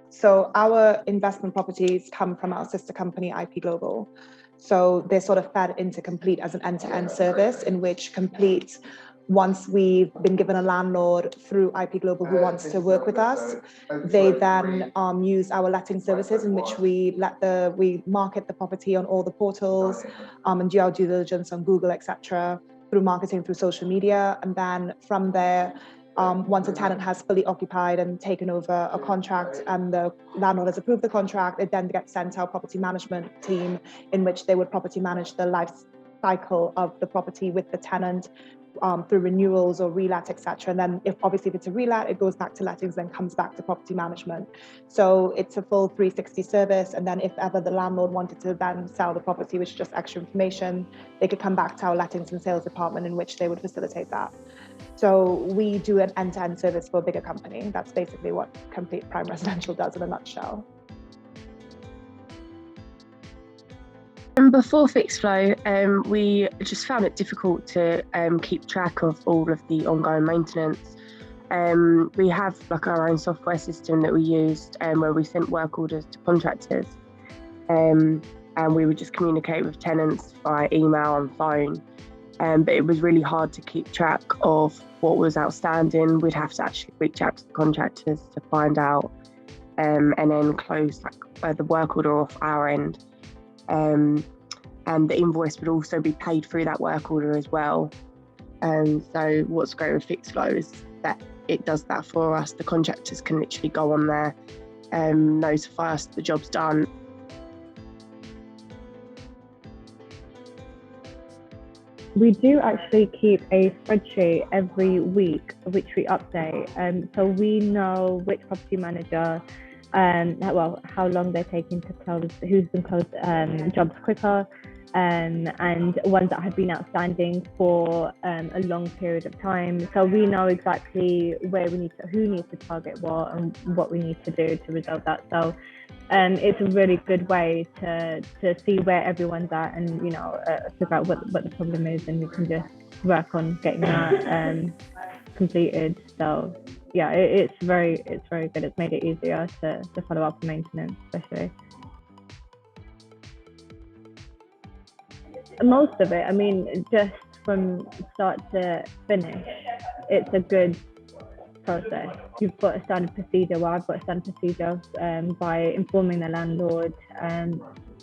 So our investment properties come from our sister company, IP Global. So they're sort of fed into Complete as an end-to-end service in which Complete, once we've been given a landlord through IP Global who wants to work with us, they then use our letting services in which we market the property on all the portals and do our due diligence on Google, etc., through marketing, through social media. And then from there, once a tenant has fully occupied and taken over a contract and the landlord has approved the contract, it then gets sent to our property management team in which they would property manage the life cycle of the property with the tenant through renewals or relet, etc. And then if it's a relet, it goes back to lettings, then comes back to property management. So it's a full 360 service. And then if ever the landlord wanted to then sell the property, which is just extra information, they could come back to our lettings and sales department in which they would facilitate that. So we do an end-to-end service for a bigger company. That's basically what Complete Prime Residential does in a nutshell. Before Fixflo, we just found it difficult to keep track of all of the ongoing maintenance. We have like our own software system that we used where we sent work orders to contractors, and we would just communicate with tenants via email and phone. But it was really hard to keep track of what was outstanding. We'd have to actually reach out to the contractors to find out, and then close the work order off our end. And the invoice would also be paid through that work order as well. So what's great with Fixflo is that it does that for us. The contractors can literally go on there, notify us the job's done. We do actually keep a spreadsheet every week, which we update. So we know which property manager, how long they're taking to close, who's been closed jobs quicker, and ones that have been outstanding for a long period of time. So we know exactly who needs to target what and what we need to do to resolve that. So it's a really good way to see where everyone's at and figure out what the problem is, and we can just work on getting that completed. So yeah, it's very good. It's made it easier to follow up on maintenance, especially. Most of it, I mean, just from start to finish, it's a good process. You've got a standard procedure. Well, I've got a standard procedure by informing the landlord,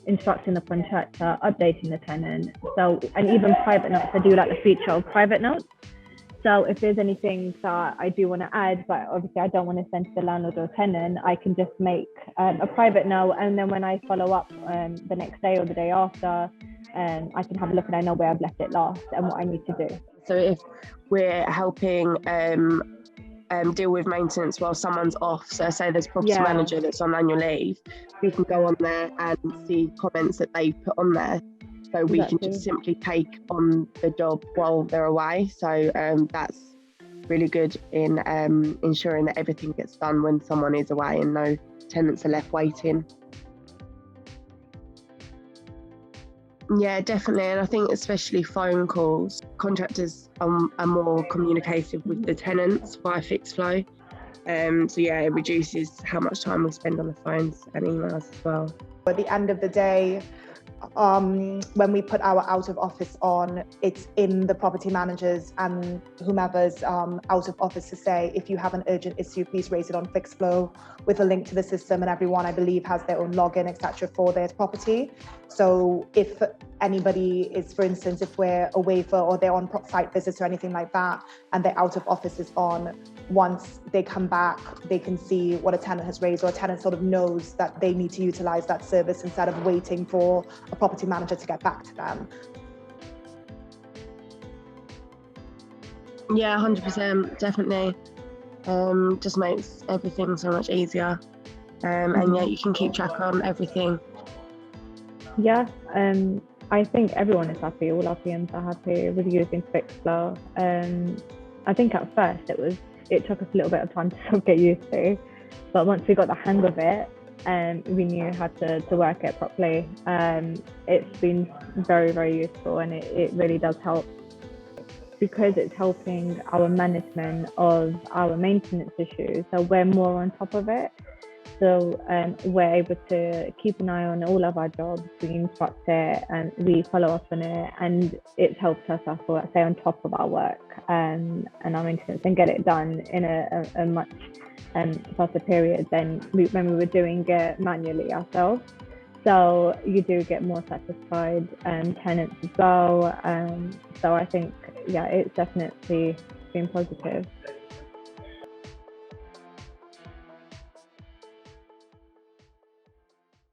instructing the contractor, updating the tenant. So, and even private notes. I do like the feature of private notes. So if there's anything that I do want to add, but obviously I don't want to send to the landlord or tenant, I can just make a private note, and then when I follow up the next day or the day after, I can have a look and I know where I've left it last and what I need to do. So if we're helping deal with maintenance while someone's off, so say there's a property manager that's on annual leave, we can go on there and see comments that they put on there. So we can just simply take on the job while they're away. So that's really good in ensuring that everything gets done when someone is away and no tenants are left waiting. Yeah, definitely. And I think especially phone calls, contractors are more communicative with the tenants via Fixflo. So yeah, it reduces how much time we spend on the phones and emails as well. At the end of the day, when we put our out of office on, it's in the property managers and whomever's out of office to say, if you have an urgent issue, please raise it on Fixflo with a link to the system, and everyone, I believe, has their own login, etc., for their property. So if anybody is, for instance, if we're away or they're on site visits or anything like that, and their out of office is on, once they come back, they can see what a tenant has raised, or a tenant sort of knows that they need to utilize that service instead of waiting for a property manager to get back to them. Yeah, 100%, definitely. Just makes everything so much easier. And yeah, you can keep track on everything. Yeah, I think everyone is happy. All our PMs are happy with using Fixflo. I think at first it took us a little bit of time to sort of get used to, but once we got the hang of it, we knew how to work it properly. It's been very, very useful, and it really does help. because it's helping our management of our maintenance issues, so we're more on top of it. So we're able to keep an eye on all of our jobs, we instruct it and we follow up on it, and it's helped us also stay on top of our work and our maintenance and get it done in a much faster period than when we were doing it manually ourselves. So you do get more satisfied tenants as well. So I think, yeah, it's definitely been positive.